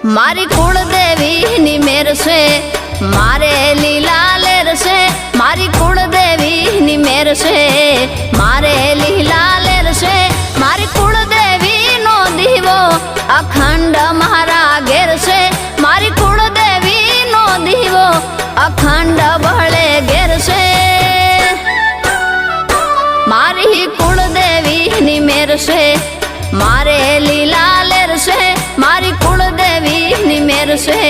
मारी कुलदेवी नी मेर से मारे लीला लेर से मारी कुलदेवी नी मेर से मारे लीला लेर से मारी कुलदेवी नो दीवो अखंड महारा घेर से मारी कुलदेवी नो दीवो अखंड बहले घेर से मारी कुलदेवी नी मेर से मारे लीला लेर से मारी कुलदेवी नी मेर से।